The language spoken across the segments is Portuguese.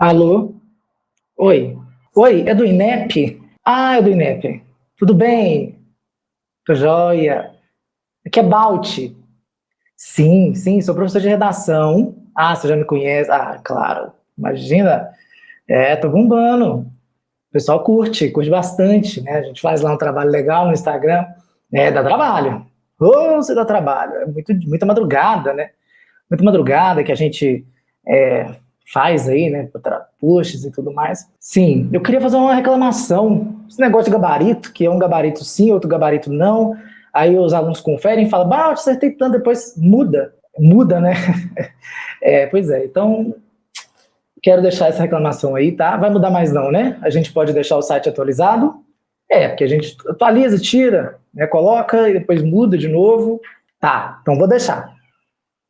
Alô? Oi. Oi, é do INEP? Ah, é do INEP. Tudo bem? Tô joia. Aqui é Balt. Sim, sim, sou professor de redação. Ah, você já me conhece? Ah, claro. Imagina. Tô bombando. O pessoal curte bastante, né? A gente faz lá um trabalho legal no Instagram. Dá trabalho. Ô, você dá trabalho. É muita madrugada, né? Muita madrugada que a gente é, faz aí, né, para posts e tudo mais. Sim, eu queria fazer uma reclamação. Esse negócio de gabarito, que é um gabarito sim, outro gabarito não. Aí os alunos conferem e falam, bah, eu acertei tanto, depois muda. Muda, né? Pois é, então quero deixar essa reclamação aí, tá? Vai mudar mais não, né? A gente pode deixar o site atualizado. Porque a gente atualiza, tira, né, coloca e depois muda de novo. Tá, então vou deixar.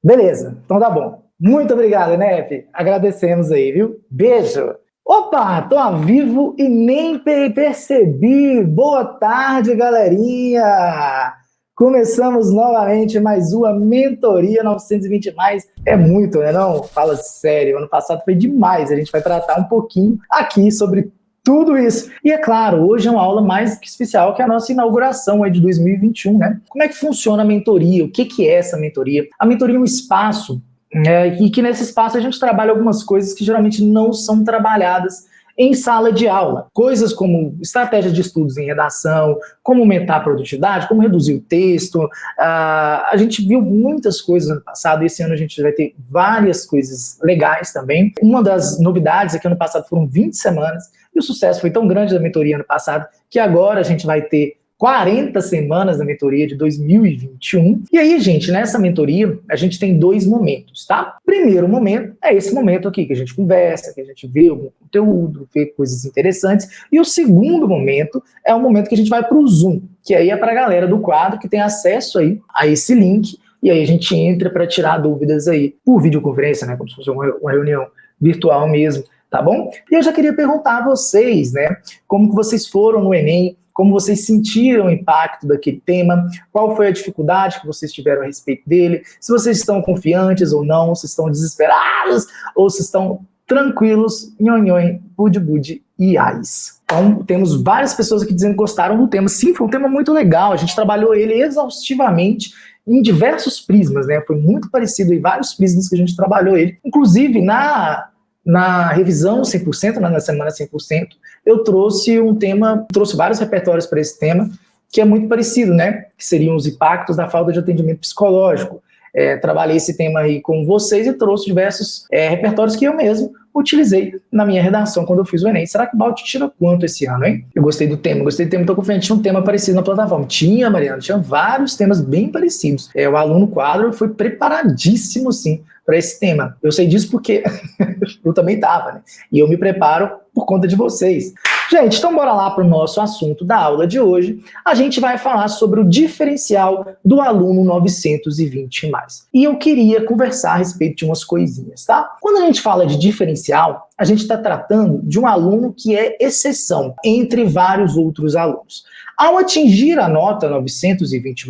Beleza, então tá bom. Muito obrigado, Nef. Agradecemos aí, viu? Beijo. Opa, tô a vivo e nem percebi. Boa tarde, galerinha. Começamos novamente mais uma mentoria 920 mais. É muito, né? Não, fala sério. Ano passado foi demais. A gente vai tratar um pouquinho aqui sobre tudo isso. E é claro, hoje é uma aula mais que especial, que é a nossa inauguração aí de 2021, né? Como é que funciona a mentoria? O que é essa mentoria? A mentoria é um espaço e que nesse espaço a gente trabalha algumas coisas que geralmente não são trabalhadas em sala de aula. Coisas como estratégia de estudos em redação, como aumentar a produtividade, como reduzir o texto. A gente viu muitas coisas no ano passado, e esse ano a gente vai ter várias coisas legais também. Uma das novidades é que ano passado foram 20 semanas, e o sucesso foi tão grande da mentoria ano passado, que agora a gente vai ter 40 semanas da mentoria de 2021. E aí, gente, nessa mentoria, a gente tem dois momentos, tá? O primeiro momento é esse momento aqui, que a gente conversa, que a gente vê algum conteúdo, vê coisas interessantes. E o segundo momento é o momento que a gente vai para o Zoom, que aí é para a galera do quadro que tem acesso aí a esse link. E aí a gente entra para tirar dúvidas aí por videoconferência, né? Como se fosse uma reunião virtual mesmo, tá bom? E eu já queria perguntar a vocês, né? Como que vocês foram no Enem? Como vocês sentiram o impacto daquele tema, qual foi a dificuldade que vocês tiveram a respeito dele, se vocês estão confiantes ou não, se estão desesperados ou se estão tranquilos, nhonhon, budi e ais. Então, temos várias pessoas aqui dizendo que gostaram do tema. Sim, foi um tema muito legal, a gente trabalhou ele exaustivamente em diversos prismas, né? Foi muito parecido em vários prismas que a gente trabalhou ele, inclusive na revisão 100%, na semana 100%, eu trouxe trouxe vários repertórios para esse tema, que é muito parecido, né? Que seriam os impactos da falta de atendimento psicológico. Trabalhei esse tema aí com vocês e trouxe diversos repertórios que eu mesmo utilizei na minha redação quando eu fiz o Enem. Será que o Balt tira quanto esse ano, hein? Eu gostei do tema, estou confiante. Tinha um tema parecido na plataforma. Tinha, Mariana, tinha vários temas bem parecidos. O aluno quadro foi preparadíssimo, sim, para esse tema. Eu sei disso porque eu também estava, né? E eu me preparo por conta de vocês. Gente, então bora lá para o nosso assunto da aula de hoje. A gente vai falar sobre o diferencial do aluno 920+. E eu queria conversar a respeito de umas coisinhas, tá? Quando a gente fala de diferencial, a gente está tratando de um aluno que é exceção entre vários outros alunos. Ao atingir a nota 920+,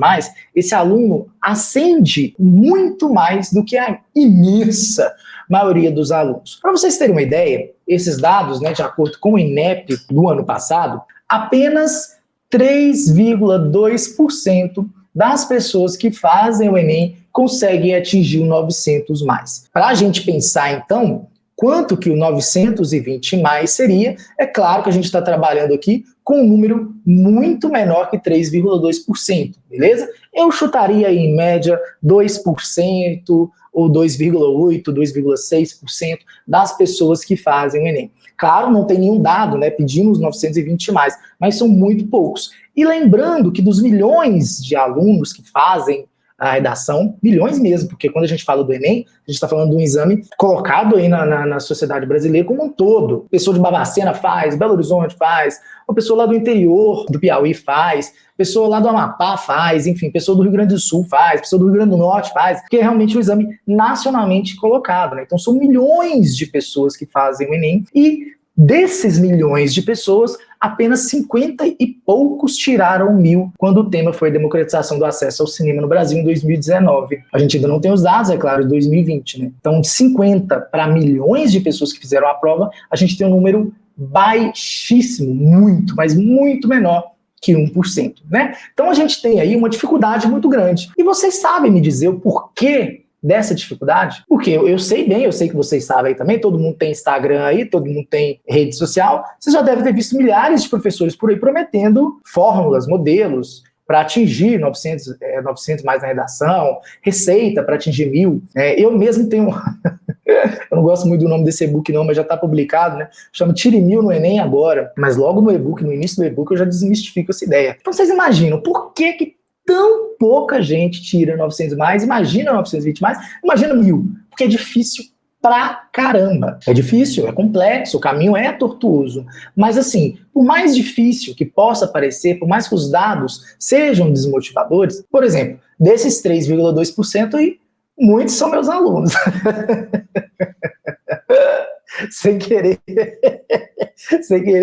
esse aluno ascende muito mais do que a imensa maioria dos alunos. Para vocês terem uma ideia, esses dados, né, de acordo com o INEP do ano passado, apenas 3,2% das pessoas que fazem o Enem conseguem atingir o 900+. Para a gente pensar, então, quanto que o 920+ seria, é claro que a gente está trabalhando aqui com um número muito menor que 3,2%, beleza? Eu chutaria aí, em média 2% ou 2,8%, 2,6% das pessoas que fazem o Enem. Claro, não tem nenhum dado, né? Pedimos 920+, mas são muito poucos. E lembrando que dos milhões de alunos que fazem a redação, milhões mesmo, porque quando a gente fala do Enem, a gente está falando de um exame colocado aí na sociedade brasileira como um todo. Pessoa de Barbacena faz, Belo Horizonte faz, uma pessoa lá do interior do Piauí faz, pessoa lá do Amapá faz, enfim, pessoa do Rio Grande do Sul faz, pessoa do Rio Grande do Norte faz, porque é realmente um exame nacionalmente colocado, né? Então são milhões de pessoas que fazem o Enem e desses milhões de pessoas, apenas 50 e poucos tiraram 1.000 quando o tema foi democratização do acesso ao cinema no Brasil em 2019. A gente ainda não tem os dados, é claro, de 2020, né? Então, de 50 para milhões de pessoas que fizeram a prova, a gente tem um número baixíssimo, muito, mas muito menor que 1%, né? Então a gente tem aí uma dificuldade muito grande. E vocês sabem me dizer o porquê dessa dificuldade? Porque eu sei bem, eu sei que vocês sabem aí também, todo mundo tem Instagram aí, todo mundo tem rede social, vocês já devem ter visto milhares de professores por aí prometendo fórmulas, modelos, para atingir 900 mais na redação, receita para atingir 1.000. Eu mesmo tenho... Eu não gosto muito do nome desse e-book não, mas já está publicado, né? Chama Tire 1.000 no Enem agora, mas logo no e-book, no início do e-book, eu já desmistifico essa ideia. Então vocês imaginam, por que tão pouca gente tira 900 mais, imagina 920 mais, imagina 1.000, porque é difícil pra caramba. É difícil, é complexo, o caminho é tortuoso. Mas assim, por mais difícil que possa parecer, por mais que os dados sejam desmotivadores, por exemplo, desses 3,2% aí, muitos são meus alunos. Sem querer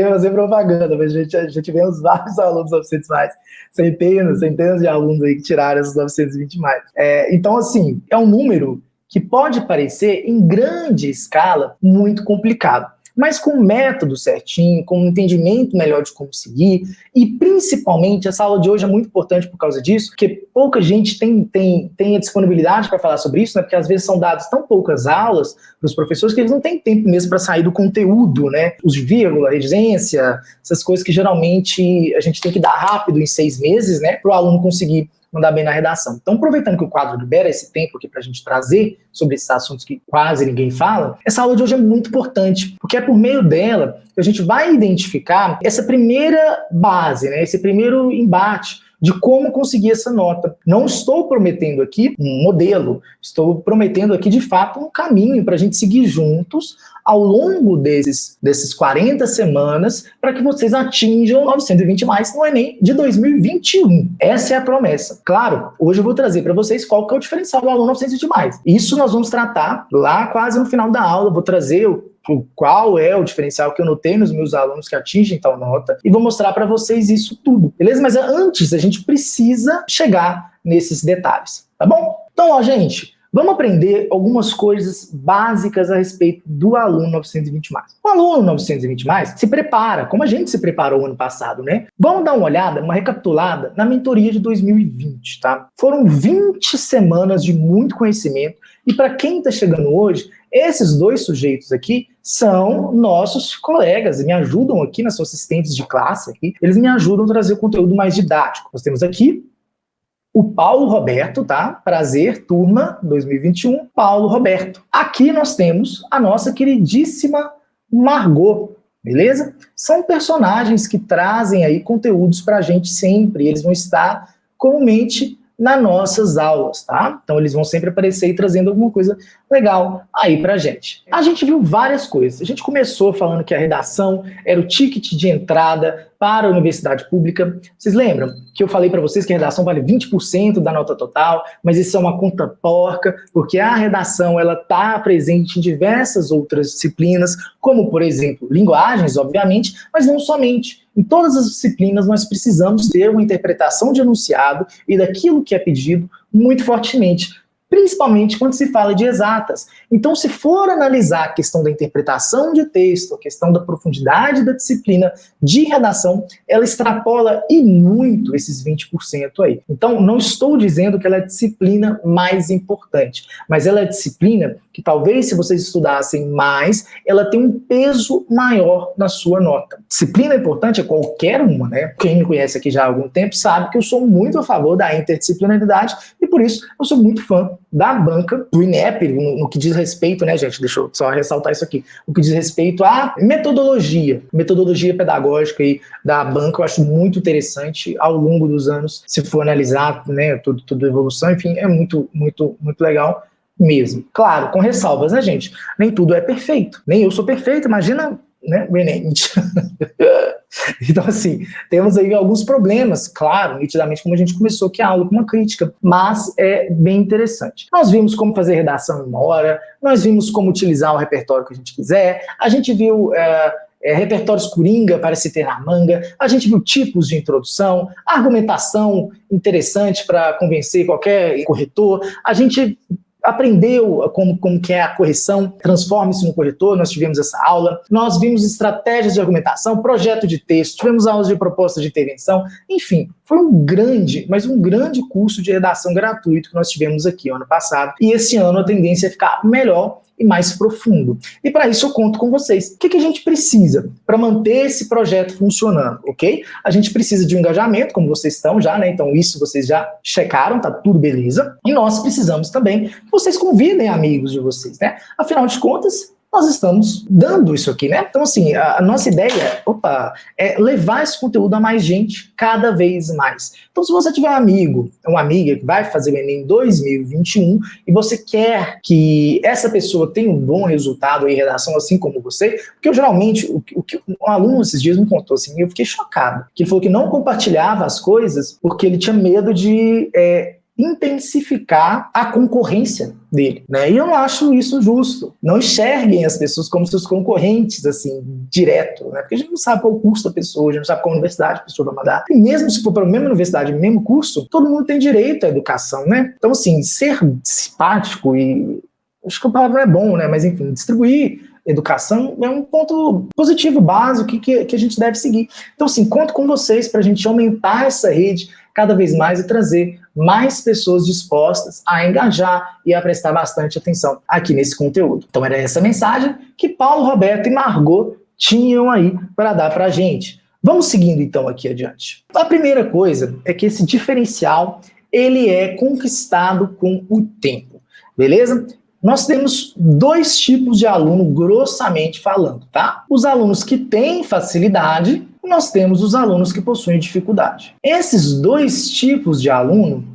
fazer propaganda, mas a gente vê os vários alunos 900 mais, centenas de alunos aí que tiraram esses 920 mais. Então, assim, é um número que pode parecer, em grande escala, muito complicado. Mas com o método certinho, com um entendimento melhor de como seguir, e principalmente, essa aula de hoje é muito importante por causa disso, porque pouca gente tem a disponibilidade para falar sobre isso, né? Porque às vezes são dadas tão poucas aulas para os professores que eles não têm tempo mesmo para sair do conteúdo, né? Os vírgula, reticência, essas coisas que geralmente a gente tem que dar rápido em 6 meses, né? Para o aluno conseguir mandar bem na redação. Então, aproveitando que o quadro libera esse tempo aqui para a gente trazer sobre esses assuntos que quase ninguém fala, essa aula de hoje é muito importante, porque é por meio dela que a gente vai identificar essa primeira base, né, esse primeiro embate de como conseguir essa nota. Não estou prometendo aqui um modelo, estou prometendo aqui, de fato, um caminho para a gente seguir juntos ao longo desses 40 semanas para que vocês atinjam 920 mais no Enem de 2021. Essa é a promessa. Claro, hoje eu vou trazer para vocês qual que é o diferencial do aluno 920 mais. Isso nós vamos tratar lá quase no final da aula, eu vou trazer qual é o diferencial que eu notei nos meus alunos que atingem tal nota e vou mostrar para vocês isso tudo, beleza? Mas antes a gente precisa chegar nesses detalhes, tá bom? Então, ó, gente, vamos aprender algumas coisas básicas a respeito do aluno 920 mais. O aluno 920 mais se prepara, como a gente se preparou ano passado, né? Vamos dar uma olhada, uma recapitulada na mentoria de 2020, tá? Foram 20 semanas de muito conhecimento e para quem está chegando hoje, esses dois sujeitos aqui são nossos colegas, me ajudam aqui, são assistentes de classe aqui, eles me ajudam a trazer o conteúdo mais didático. Nós temos aqui o Paulo Roberto, tá? Prazer, turma 2021, Paulo Roberto. Aqui nós temos a nossa queridíssima Margot, beleza? São personagens que trazem aí conteúdos pra gente sempre, eles vão estar comumente nas nossas aulas, tá? Então eles vão sempre aparecer aí trazendo alguma coisa legal aí pra gente. A gente viu várias coisas. A gente começou falando que a redação era o ticket de entrada para a universidade pública. Vocês lembram que eu falei para vocês que a redação vale 20% da nota total, mas isso é uma conta porca, porque a redação ela está presente em diversas outras disciplinas, como, por exemplo, linguagens, obviamente, mas não somente. Em todas as disciplinas nós precisamos ter uma interpretação de enunciado e daquilo que é pedido muito fortemente, principalmente quando se fala de exatas. Então, se for analisar a questão da interpretação de texto, a questão da profundidade da disciplina de redação, ela extrapola e muito esses 20% aí. Então, não estou dizendo que ela é a disciplina mais importante, mas ela é a disciplina que talvez, se vocês estudassem mais, ela tem um peso maior na sua nota. Disciplina importante é qualquer uma, né? Quem me conhece aqui já há algum tempo sabe que eu sou muito a favor da interdisciplinaridade e, por isso, eu sou muito fã da banca do INEP, no que diz respeito, né, gente, deixa eu só ressaltar isso aqui, o que diz respeito à metodologia pedagógica aí da banca, eu acho muito interessante ao longo dos anos, se for analisar, né, tudo evolução, enfim, é muito, muito, muito legal mesmo. Claro, com ressalvas, né, gente? Nem tudo é perfeito, nem eu sou perfeito, imagina, né, o Enem. Então, assim, temos aí alguns problemas, claro, nitidamente, como a gente começou aqui a aula com uma crítica, mas é bem interessante. Nós vimos como fazer redação em uma hora, nós vimos como utilizar o repertório que a gente quiser, a gente viu repertórios coringa para se ter na manga, a gente viu tipos de introdução, argumentação interessante para convencer qualquer corretor, a gente aprendeu como que é a correção, transforme-se no corretor, nós tivemos essa aula, nós vimos estratégias de argumentação, projeto de texto, tivemos aulas de proposta de intervenção, enfim, foi um grande curso de redação gratuito que nós tivemos aqui ano passado, e esse ano a tendência é ficar melhor e mais profundo. E para isso eu conto com vocês. O que a gente precisa para manter esse projeto funcionando, ok? A gente precisa de um engajamento, como vocês estão já, né? Então isso vocês já checaram, tá tudo beleza. E nós precisamos também que vocês convidem amigos de vocês, né? Afinal de contas, nós estamos dando isso aqui, né? Então, assim, a nossa ideia, é levar esse conteúdo a mais gente cada vez mais. Então, se você tiver um amigo, uma amiga que vai fazer o Enem 2021 e você quer que essa pessoa tenha um bom resultado em redação, assim como você, porque eu geralmente, o que um aluno esses dias me contou, assim, eu fiquei chocado, que ele falou que não compartilhava as coisas porque ele tinha medo de intensificar a concorrência dele, né? E eu não acho isso justo. Não enxerguem as pessoas como seus concorrentes, assim, direto, né? Porque a gente não sabe qual o curso da pessoa, a gente não sabe qual universidade a pessoa vai mandar. E mesmo se for para a mesma universidade, mesmo curso, todo mundo tem direito à educação, né? Então, assim, ser simpático e... acho que a palavra é bom, né? Mas, enfim, distribuir educação é um ponto positivo, básico, que a gente deve seguir. Então, assim, conto com vocês para a gente aumentar essa rede cada vez mais e trazer mais pessoas dispostas a engajar e a prestar bastante atenção aqui nesse conteúdo. Então era essa mensagem que Paulo Roberto e Margot tinham aí para dar para a gente. Vamos seguindo então aqui adiante. A primeira coisa é que esse diferencial ele é conquistado com o tempo, beleza? Nós temos dois tipos de aluno, grossamente falando, tá? Os alunos que têm facilidade e nós temos os alunos que possuem dificuldade. Esses dois tipos de aluno,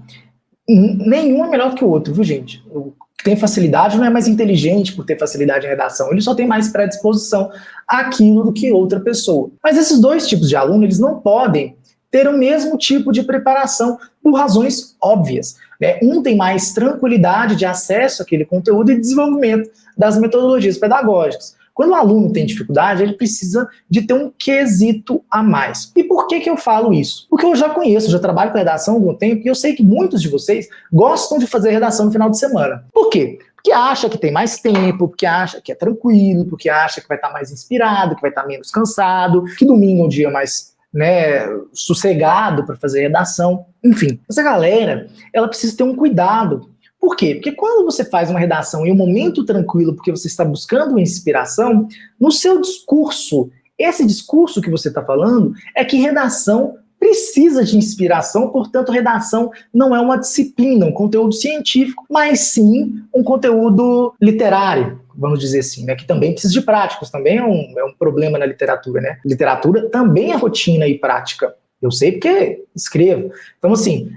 nenhum é melhor que o outro, viu, gente? O que tem facilidade não é mais inteligente por ter facilidade em redação, ele só tem mais predisposição àquilo do que outra pessoa. Mas esses dois tipos de aluno, eles não podem ter o mesmo tipo de preparação por razões óbvias, né? Um tem mais tranquilidade de acesso àquele conteúdo e desenvolvimento das metodologias pedagógicas. Quando o aluno tem dificuldade, ele precisa de ter um quesito a mais. E por que eu falo isso? Porque eu já conheço, já trabalho com redação há algum tempo e eu sei que muitos de vocês gostam de fazer redação no final de semana. Por quê? Porque acha que tem mais tempo, porque acha que é tranquilo, porque acha que vai estar mais inspirado, que vai estar menos cansado, que domingo é um dia mais sossegado para fazer redação. Enfim, essa galera, ela precisa ter um cuidado. Por quê? Porque quando você faz uma redação em um momento tranquilo, porque você está buscando uma inspiração, no seu discurso, esse discurso que você está falando é que redação precisa de inspiração, portanto, redação não é uma disciplina, um conteúdo científico, mas sim um conteúdo literário, vamos dizer assim, né, que também precisa de práticos, também é um problema na literatura, né? Literatura também é rotina e prática. Eu sei porque escrevo. Então, assim,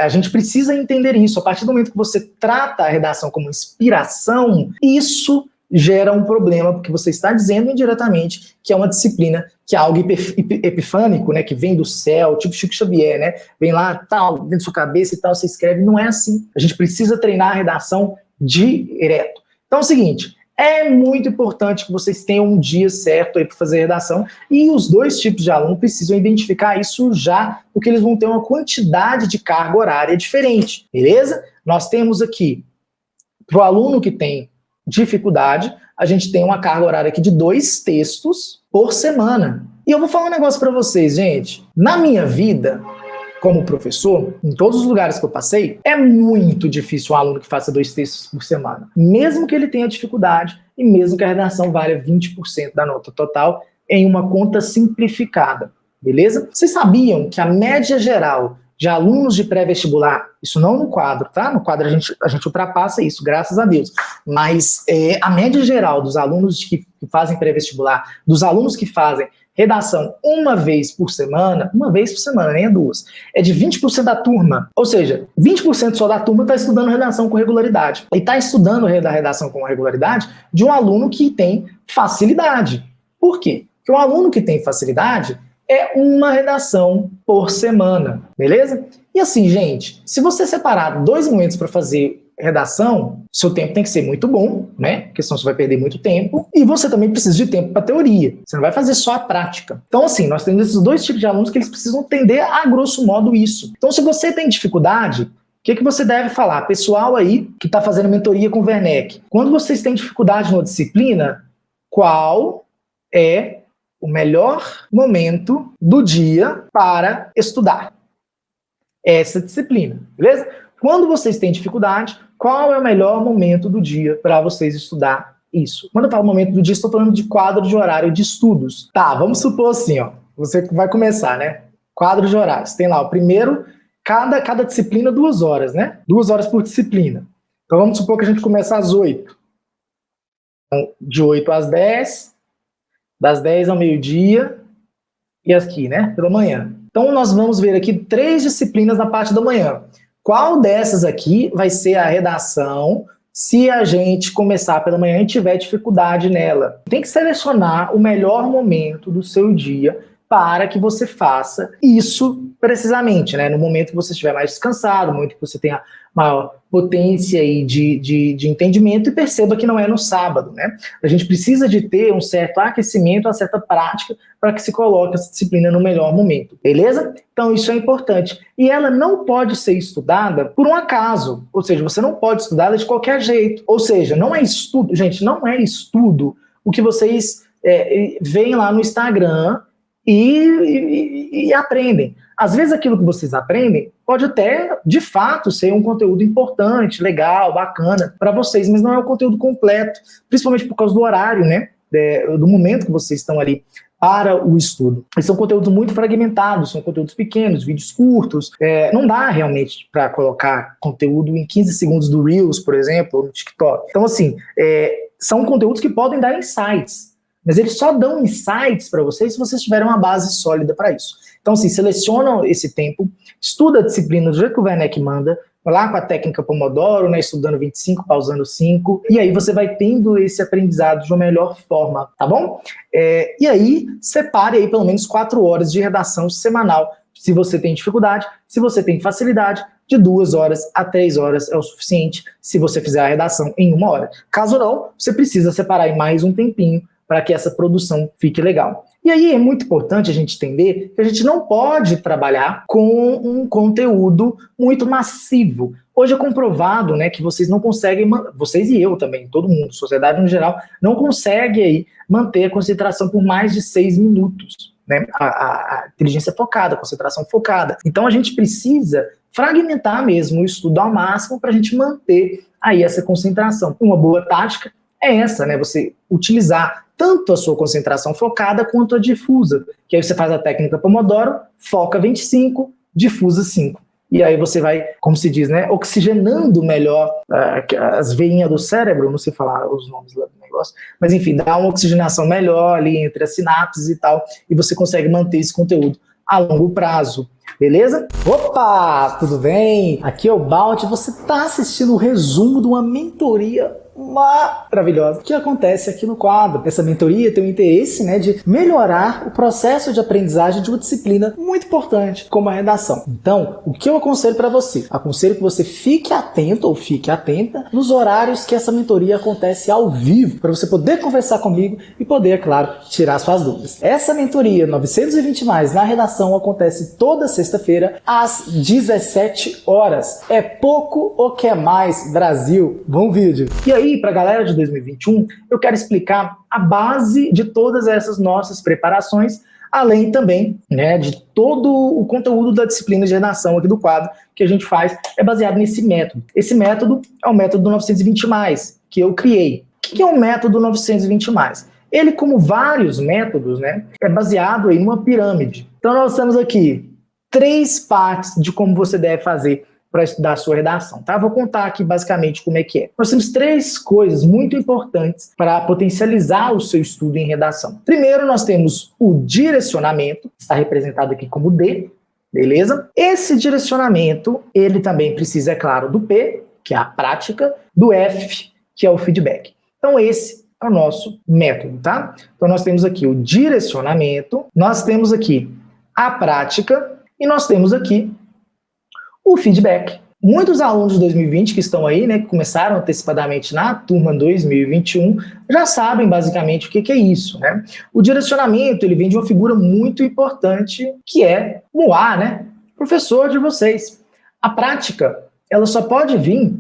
a gente precisa entender isso. A partir do momento que você trata a redação como inspiração, isso gera um problema, porque você está dizendo indiretamente que é uma disciplina, que é algo epifânico, né, que vem do céu, tipo Chico Xavier, né, vem lá, tal, dentro da sua cabeça e tal, você escreve. Não é assim. A gente precisa treinar a redação direto. Então é o seguinte, é muito importante que vocês tenham um dia certo aí para fazer redação e os dois tipos de aluno precisam identificar isso já, porque eles vão ter uma quantidade de carga horária diferente, beleza? Nós temos aqui, para o aluno que tem dificuldade, a gente tem uma carga horária aqui de 2 textos por semana. E eu vou falar um negócio para vocês, gente. Na minha vida, como professor, em todos os lugares que eu passei, é muito difícil um aluno que faça 2 textos por semana. Mesmo que ele tenha dificuldade e mesmo que a redação valha 20% da nota total em uma conta simplificada, beleza? Vocês sabiam que a média geral de alunos de pré-vestibular, isso não no quadro, tá? No quadro a gente ultrapassa isso, graças a Deus. Mas a média geral dos alunos que fazem pré-vestibular, dos alunos que fazem redação uma vez por semana, nem é 2, é de 20% da turma. Ou seja, 20% só da turma está estudando redação com regularidade. E está estudando a redação com regularidade de um aluno que tem facilidade. Por quê? Porque um aluno que tem facilidade é uma redação por semana, beleza? E assim, gente, se você separar 2 momentos para fazer redação, seu tempo tem que ser muito bom, né? Porque senão você vai perder muito tempo. E você também precisa de tempo para teoria. Você não vai fazer só a prática. Então, assim, nós temos esses dois tipos de alunos que eles precisam entender, a grosso modo, isso. Então, se você tem dificuldade, o que você deve falar? Pessoal aí que está fazendo mentoria com o Werneck, quando vocês têm dificuldade numa disciplina, qual é o melhor momento do dia para estudar essa disciplina, beleza? Quando vocês têm dificuldade, qual é o melhor momento do dia para vocês estudar isso? Quando eu falo momento do dia, estou falando de quadro de horário de estudos. Tá, vamos supor assim, ó, você vai começar, né? Quadro de horários. Tem lá o primeiro, cada disciplina 2 horas, né? 2 horas por disciplina. Então vamos supor que a gente começa às 8. Então, de 8 às 10, das 10 ao meio-dia e aqui, né? Pela manhã. Então nós vamos ver aqui 3 disciplinas na parte da manhã. Qual dessas aqui vai ser a redação se a gente começar pela manhã e tiver dificuldade nela? Tem que selecionar o melhor momento do seu dia para que você faça isso precisamente, né? No momento que você estiver mais descansado, no momento que você tenha maior potência aí de entendimento, e perceba que não é no sábado, né? A gente precisa de ter um certo aquecimento, uma certa prática para que se coloque essa disciplina no melhor momento, beleza? Então isso é importante. E ela não pode ser estudada por um acaso, ou seja, você não pode estudá-la de qualquer jeito. Ou seja, não é estudo, gente, não é estudo o que vocês veem lá no Instagram e aprendem. Às vezes aquilo que vocês aprendem pode até, de fato, ser um conteúdo importante, legal, bacana para vocês, mas não é o conteúdo completo, principalmente por causa do horário, né? Do momento que vocês estão ali para o estudo. E são conteúdos muito fragmentados, são conteúdos pequenos, vídeos curtos. Não dá realmente para colocar conteúdo em 15 segundos do Reels, por exemplo, ou no TikTok. Então, assim, são conteúdos que podem dar insights, mas eles só dão insights para vocês se vocês tiverem uma base sólida para isso. Então, assim, seleciona esse tempo, estuda a disciplina do jeito que o Werneck manda, lá com a técnica Pomodoro, né, estudando 25, pausando 5, e aí você vai tendo esse aprendizado de uma melhor forma, tá bom? E aí, separe aí pelo menos 4 horas de redação semanal, se você tem dificuldade. Se você tem facilidade, de 2 horas a 3 horas é o suficiente se você fizer a redação em 1 hora. Caso não, você precisa separar aí mais um tempinho para que essa produção fique legal. E aí é muito importante a gente entender que a gente não pode trabalhar com um conteúdo muito massivo. Hoje é comprovado, né, que vocês não conseguem, vocês e eu também, todo mundo, sociedade no geral, não consegue aí manter a concentração por mais de 6 minutos. Né? A inteligência focada, a concentração focada. Então a gente precisa fragmentar mesmo o estudo ao máximo para a gente manter aí essa concentração. Uma boa tática é essa, né? Você utilizar tanto a sua concentração focada quanto a difusa, que aí você faz a técnica Pomodoro, foca 25, difusa 5. E aí você vai, como se diz, né, oxigenando melhor as veinhas do cérebro, não sei falar os nomes lá do negócio, mas enfim, dá uma oxigenação melhor ali entre as sinapses e tal, e você consegue manter esse conteúdo a longo prazo. Beleza? Opa, tudo bem? Aqui é o Balt, você está assistindo o resumo de uma mentoria maravilhosa que acontece aqui no quadro. Essa mentoria tem o interesse, né, de melhorar o processo de aprendizagem de uma disciplina muito importante, como a redação. Então, o que eu aconselho para você? Aconselho que você fique atento ou fique atenta nos horários que essa mentoria acontece ao vivo, para você poder conversar comigo e poder, é claro, tirar suas dúvidas. Essa mentoria 920 mais na redação acontece toda sexta-feira às 17 horas. É pouco ou quer mais, Brasil? Bom vídeo! E aí, para a galera de 2021, eu quero explicar a base de todas essas nossas preparações, além também, né, de todo o conteúdo da disciplina de redação aqui do quadro que a gente faz, é baseado nesse método. Esse método é o método 920+, que eu criei. O que é o método 920+? Ele, como vários métodos, né, é baseado aí numa pirâmide. Então nós temos aqui 3 partes de como você deve fazer para estudar a sua redação, tá? Vou contar aqui basicamente como é que é. Nós temos 3 coisas muito importantes para potencializar o seu estudo em redação. Primeiro, nós temos o direcionamento, está representado aqui como D, beleza? Esse direcionamento, ele também precisa, é claro, do P, que é a prática, do F, que é o feedback. Então esse é o nosso método, tá? Então nós temos aqui o direcionamento, nós temos aqui a prática e nós temos aqui o feedback, Muitos alunos de 2020 que estão aí, né, que começaram antecipadamente na turma 2021, já sabem basicamente o que é isso, né? O direcionamento, ele vem de uma figura muito importante, que é o A, né? Professor de vocês. A prática, ela só pode vir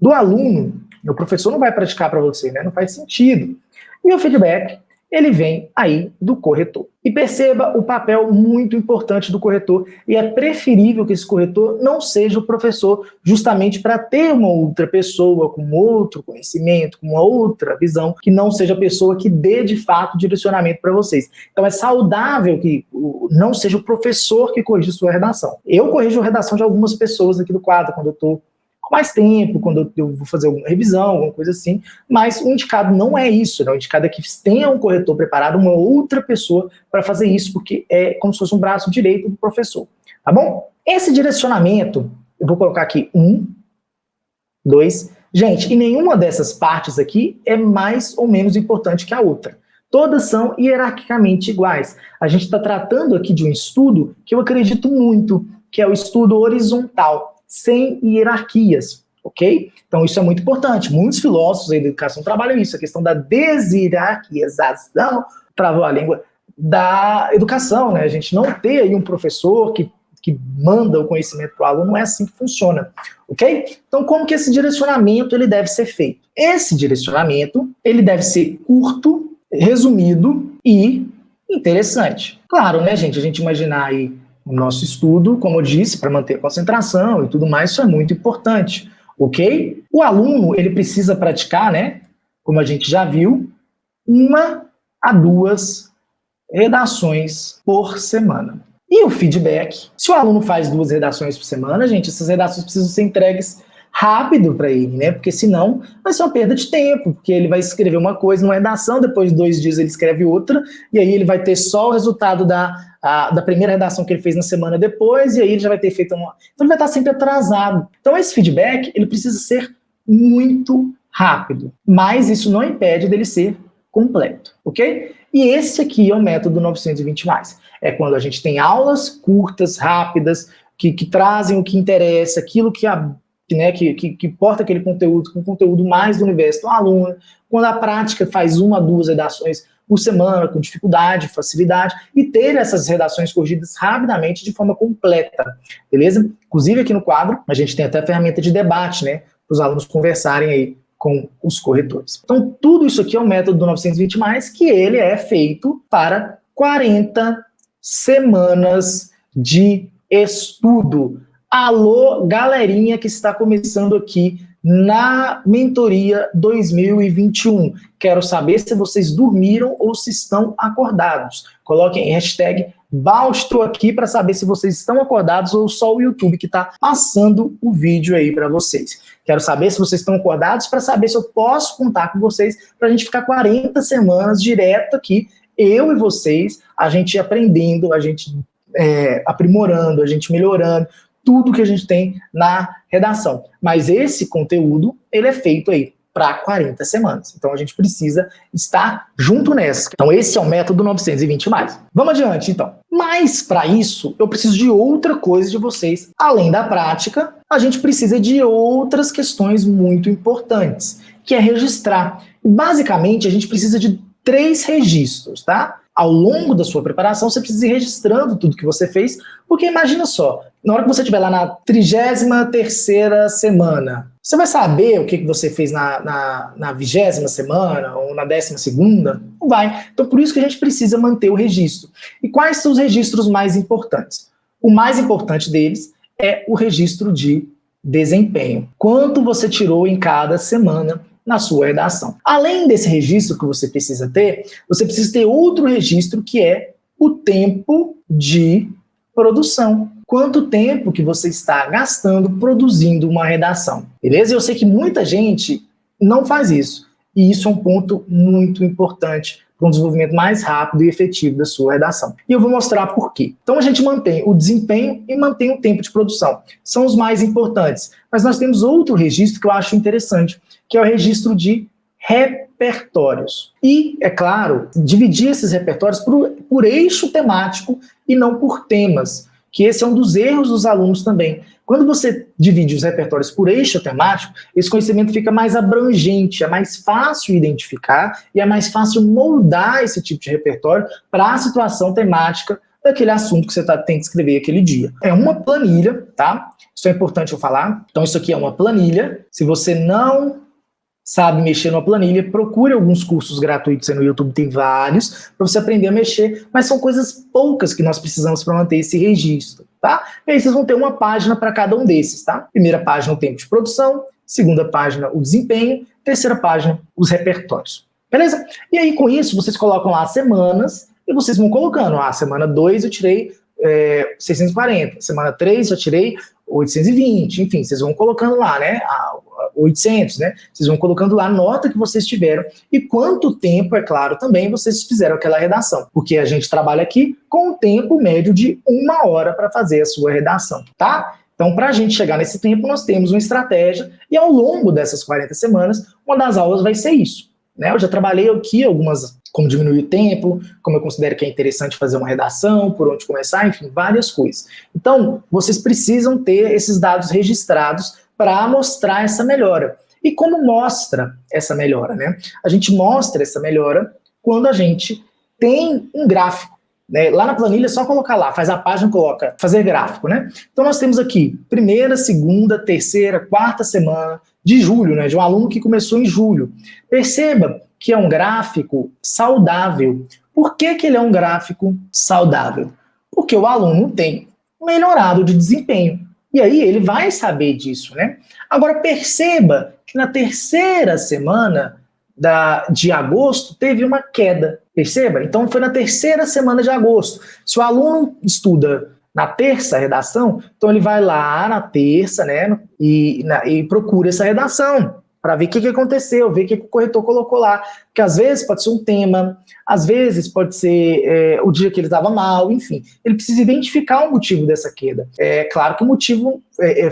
do aluno. O professor não vai praticar para você, né? Não faz sentido. E o feedback, ele vem aí do corretor. E perceba o papel muito importante do corretor, e é preferível que esse corretor não seja o professor, justamente para ter uma outra pessoa com outro conhecimento, com uma outra visão, que não seja a pessoa que dê de fato direcionamento para vocês. Então é saudável que não seja o professor que corrija sua redação. Eu corrijo a redação de algumas pessoas aqui do quadro, quando eu estou com mais tempo, quando eu vou fazer alguma revisão, alguma coisa assim, mas o indicado não é isso, né? O indicado é que tenha um corretor preparado, uma outra pessoa para fazer isso, porque é como se fosse um braço direito do professor, tá bom? Esse direcionamento, eu vou colocar aqui 1, 2, gente, e nenhuma dessas partes aqui é mais ou menos importante que a outra. Todas são hierarquicamente iguais. A gente está tratando aqui de um estudo que eu acredito muito, que é o estudo horizontal, sem hierarquias, ok? Então isso é muito importante. Muitos filósofos aí da educação trabalham isso, a questão da deshierarquização, travou a língua, da educação, né? A gente não ter aí um professor que manda o conhecimento para o aluno, não é assim que funciona, ok? Então como que esse direcionamento ele deve ser feito? Esse direcionamento ele deve ser curto, resumido e interessante. Claro, né, gente? A gente imaginar aí o nosso estudo, como eu disse, para manter a concentração e tudo mais, isso é muito importante, ok? O aluno, ele precisa praticar, né, como a gente já viu, 1 a 2 redações por semana. E o feedback? Se o aluno faz 2 redações por semana, gente, essas redações precisam ser entregues rápido para ele, né? Porque senão vai ser uma perda de tempo, porque ele vai escrever uma coisa numa redação, depois de 2 dias ele escreve outra, e aí ele vai ter só o resultado da primeira redação que ele fez na semana depois, e aí ele já vai ter feito uma... Então ele vai estar sempre atrasado. Então esse feedback, ele precisa ser muito rápido, mas isso não impede dele ser completo, ok? E esse aqui é o método 920+. É quando a gente tem aulas curtas, rápidas, que trazem o que interessa, aquilo que porta aquele conteúdo, com conteúdo mais do universo do aluno, quando a prática faz 1 a 2 redações por semana, com dificuldade, facilidade, e ter essas redações corrigidas rapidamente, de forma completa, beleza? Inclusive aqui no quadro, a gente tem até a ferramenta de debate, né, para os alunos conversarem aí com os corretores. Então, tudo isso aqui é o método do 920+, que ele é feito para 40 semanas de estudo. Alô, galerinha que está começando aqui na Mentoria 2021. Quero saber se vocês dormiram ou se estão acordados. Coloquem hashtag Bausto aqui para saber se vocês estão acordados ou só o YouTube que está passando o vídeo aí para vocês. Quero saber se vocês estão acordados para saber se eu posso contar com vocês para a gente ficar 40 semanas direto aqui, eu e vocês, a gente aprendendo, a gente aprimorando, a gente melhorando, tudo que a gente tem na redação. Mas esse conteúdo, ele é feito aí para 40 semanas. Então a gente precisa estar junto nessa. Então esse é o método 920+. Vamos adiante, então. Mas para isso, eu preciso de outra coisa de vocês. Além da prática, a gente precisa de outras questões muito importantes, que é registrar. Basicamente, a gente precisa de 3 registros, tá? Ao longo da sua preparação, você precisa ir registrando tudo que você fez, porque imagina só, na hora que você estiver lá na 33ª semana, você vai saber o que você fez na 20ª semana ou na 12ª? Não vai. Então, por isso que a gente precisa manter o registro. E quais são os registros mais importantes? O mais importante deles é o registro de desempenho. Quanto você tirou em cada semana na sua redação. Além desse registro que você precisa ter outro registro, que é o tempo de produção. Quanto tempo que você está gastando produzindo uma redação, beleza? Eu sei que muita gente não faz isso, e isso é um ponto muito importante para um desenvolvimento mais rápido e efetivo da sua redação. E eu vou mostrar por quê. Então a gente mantém o desempenho e mantém o tempo de produção. São os mais importantes. Mas nós temos outro registro que eu acho interessante, que é o registro de repertórios. E, é claro, dividir esses repertórios por eixo temático e não por temas, que esse é um dos erros dos alunos também. Quando você divide os repertórios por eixo temático, esse conhecimento fica mais abrangente, é mais fácil identificar e é mais fácil moldar esse tipo de repertório para a situação temática daquele assunto que você tem que escrever aquele dia. É uma planilha, tá? Isso é importante eu falar. Então isso aqui é uma planilha. Se você não sabe mexer numa planilha, procure alguns cursos gratuitos aí no YouTube, tem vários, para você aprender a mexer, mas são coisas poucas que nós precisamos para manter esse registro, tá? E aí vocês vão ter uma página para cada um desses, tá? Primeira página, o tempo de produção, segunda página, o desempenho, terceira página, os repertórios, beleza? E aí com isso, vocês colocam lá as semanas e vocês vão colocando, semana 2 eu tirei 640, semana 3 eu tirei 820, enfim, vocês vão colocando lá, né, 800, né, vocês vão colocando lá a nota que vocês tiveram e quanto tempo, é claro, também vocês fizeram aquela redação, porque a gente trabalha aqui com um tempo médio de 1 hora para fazer a sua redação, tá? Então, para a gente chegar nesse tempo, nós temos uma estratégia e ao longo dessas 40 semanas, uma das aulas vai ser isso, né, eu já trabalhei aqui algumas, como diminuir o tempo, como eu considero que é interessante fazer uma redação, por onde começar, enfim, várias coisas. Então, vocês precisam ter esses dados registrados para mostrar essa melhora. E como mostra essa melhora, né? A gente mostra essa melhora quando a gente tem um gráfico, né? Lá na planilha é só colocar lá, faz a página, coloca fazer gráfico, né? Então nós temos aqui primeira, segunda, terceira, quarta semana de julho, né? De um aluno que começou em julho. Perceba que é um gráfico saudável. Por que que ele é um gráfico saudável? Porque o aluno tem melhorado de desempenho. E aí ele vai saber disso, né? Agora perceba que na terceira semana de agosto teve uma queda. Perceba? Então foi na terceira semana de agosto. Se o aluno estuda na terça redação, então ele vai lá na terça, né? E procura essa redação para ver o que aconteceu, ver o que o corretor colocou lá. Porque às vezes pode ser um tema, às vezes pode ser o dia que ele estava mal, enfim. Ele precisa identificar o motivo dessa queda. É claro que o motivo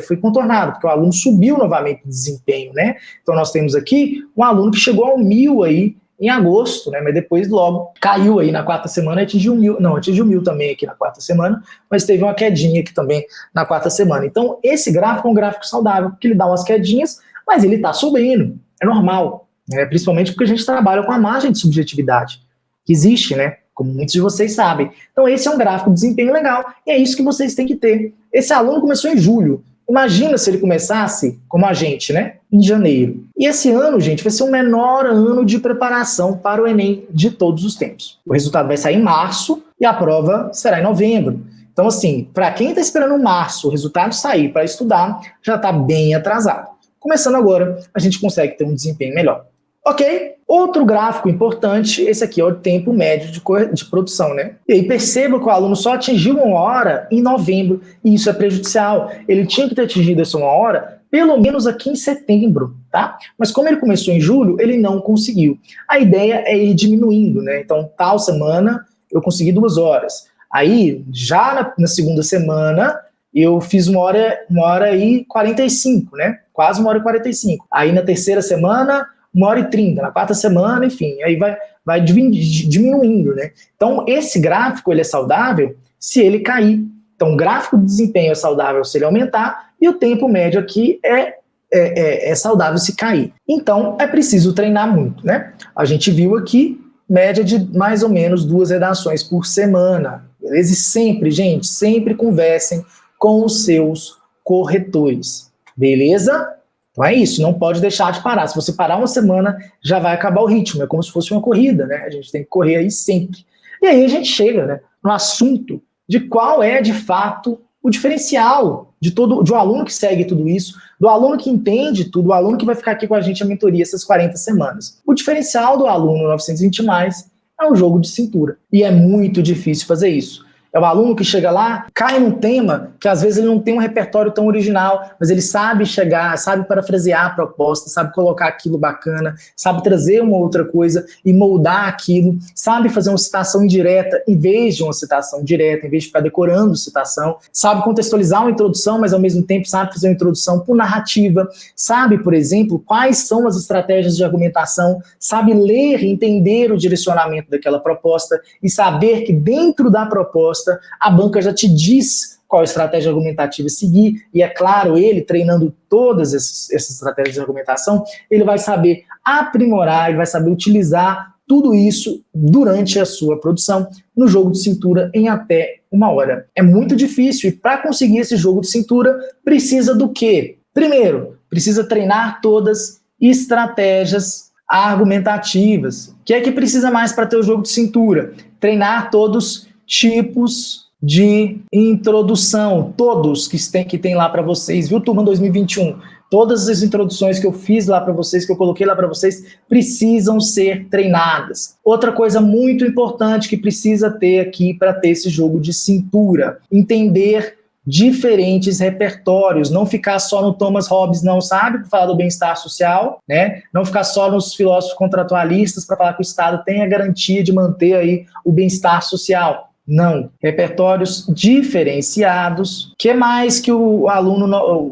foi contornado, porque o aluno subiu novamente de desempenho, né? Então nós temos aqui um aluno que chegou ao 1000 aí em agosto, né? Mas depois logo caiu aí na quarta semana e atingiu 1000. Não, atingiu 1000 também aqui na quarta semana, mas teve uma quedinha aqui também na quarta semana. Então esse gráfico é um gráfico saudável, porque ele dá umas quedinhas, mas ele está subindo, é normal, né? Principalmente porque a gente trabalha com a margem de subjetividade, que existe, né? Como muitos de vocês sabem. Então esse é um gráfico de desempenho legal, e é isso que vocês têm que ter. Esse aluno começou em julho, imagina se ele começasse como a gente, né? Em janeiro. E esse ano, gente, vai ser o menor ano de preparação para o Enem de todos os tempos. O resultado vai sair em março e a prova será em novembro. Então assim, para quem está esperando março o resultado sair para estudar, já está bem atrasado. Começando agora, a gente consegue ter um desempenho melhor. Ok? Outro gráfico importante, esse aqui é o tempo médio de produção, né? E aí perceba que o aluno só atingiu 1 hora em novembro, e isso é prejudicial. Ele tinha que ter atingido essa 1 hora pelo menos aqui em setembro, tá? Mas como ele começou em julho, ele não conseguiu. A ideia é ir diminuindo, né? Então, tal semana eu consegui 2 horas. Aí, já na segunda semana, eu fiz 1 hora e 45, né? Quase 1 hora e 45. Aí na terceira semana, 1 hora e 30. Na quarta semana, enfim, aí vai diminuindo, né? Então esse gráfico ele é saudável se ele cair. Então o gráfico de desempenho é saudável se ele aumentar e o tempo médio aqui é saudável se cair. Então é preciso treinar muito, né? A gente viu aqui média de mais ou menos 2 redações por semana. Beleza? E sempre, gente, sempre conversem com os seus corretores. Beleza? Então é isso, não pode deixar de parar. Se você parar uma semana, já vai acabar o ritmo. É como se fosse uma corrida, né? A gente tem que correr aí sempre. E aí a gente chega, né, no assunto de qual é, de fato, o diferencial de um aluno que segue tudo isso, do aluno que entende tudo, do aluno que vai ficar aqui com a gente a mentoria essas 40 semanas. O diferencial do aluno 920+, é um jogo de cintura. E é muito difícil fazer isso. É o aluno que chega lá, cai num tema que às vezes ele não tem um repertório tão original, mas ele sabe chegar, sabe parafrasear a proposta, sabe colocar aquilo bacana, sabe trazer uma outra coisa e moldar aquilo, sabe fazer uma citação indireta em vez de uma citação direta, em vez de ficar decorando citação, sabe contextualizar uma introdução, mas ao mesmo tempo sabe fazer uma introdução por narrativa, sabe, por exemplo, quais são as estratégias de argumentação, sabe ler e entender o direcionamento daquela proposta e saber que dentro da proposta a banca já te diz qual estratégia argumentativa seguir, e é claro, ele treinando todas essas estratégias de argumentação, ele vai saber aprimorar, ele vai saber utilizar tudo isso durante a sua produção no jogo de cintura em até 1 hora. É muito difícil, e para conseguir esse jogo de cintura, precisa do quê? Primeiro, precisa treinar todas estratégias argumentativas. O que é que precisa mais para ter o jogo de cintura? Treinar todos tipos de introdução, todos que tem lá para vocês, viu, turma 2021? Todas as introduções que eu fiz lá para vocês, que eu coloquei lá para vocês, precisam ser treinadas. Outra coisa muito importante que precisa ter aqui para ter esse jogo de cintura, entender diferentes repertórios, não ficar só no Thomas Hobbes, não, sabe, para falar do bem-estar social, né? Não ficar só nos filósofos contratualistas para falar que o Estado tem a garantia de manter aí o bem-estar social. Não, repertórios diferenciados. Que mais que o aluno,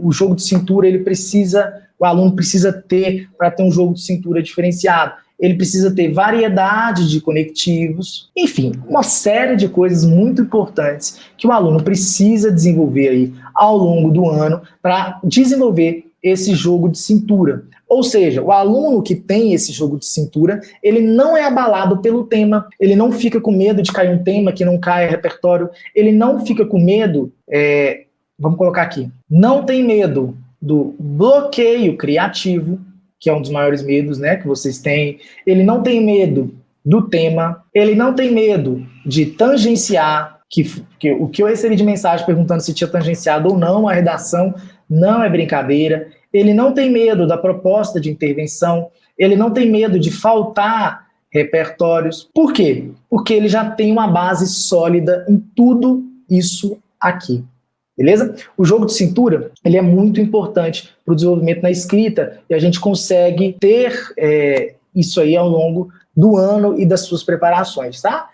o jogo de cintura, o aluno precisa ter para ter um jogo de cintura diferenciado? Ele precisa ter variedade de conectivos, enfim, uma série de coisas muito importantes que o aluno precisa desenvolver aí ao longo do ano para desenvolver esse jogo de cintura. Ou seja, o aluno que tem esse jogo de cintura, ele não é abalado pelo tema, ele não fica com medo de cair um tema que não caia repertório, ele não fica com medo, vamos colocar aqui, não tem medo do bloqueio criativo, que é um dos maiores medos, né, que vocês têm. Ele não tem medo do tema, ele não tem medo de tangenciar, o que eu recebi de mensagem perguntando se tinha tangenciado ou não a redação, não é brincadeira. Ele não tem medo da proposta de intervenção, ele não tem medo de faltar repertórios. Por quê? Porque ele já tem uma base sólida em tudo isso aqui. Beleza? O jogo de cintura, ele é muito importante para o desenvolvimento na escrita, e a gente consegue ter isso aí ao longo do ano e das suas preparações, tá?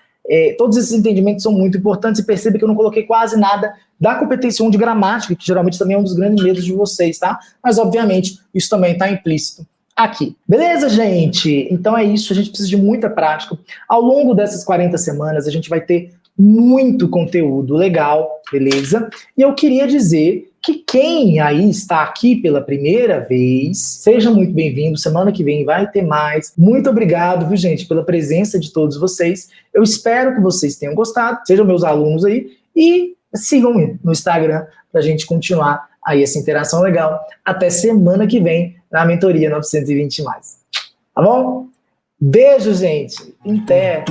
Todos esses entendimentos são muito importantes, e perceba que eu não coloquei quase nada da competência 1 de gramática, que geralmente também é um dos grandes medos de vocês, tá? Mas, obviamente, isso também está implícito aqui. Beleza, gente? Então é isso, a gente precisa de muita prática. Ao longo dessas 40 semanas, a gente vai ter muito conteúdo legal, beleza? E eu queria dizer que quem aí está aqui pela primeira vez, seja muito bem-vindo, semana que vem vai ter mais. Muito obrigado, viu, gente, pela presença de todos vocês. Eu espero que vocês tenham gostado, sejam meus alunos aí, e sigam-me no Instagram para a gente continuar aí essa interação legal. Até semana que vem na Mentoria 920+. Tá bom? Beijo, gente. Até!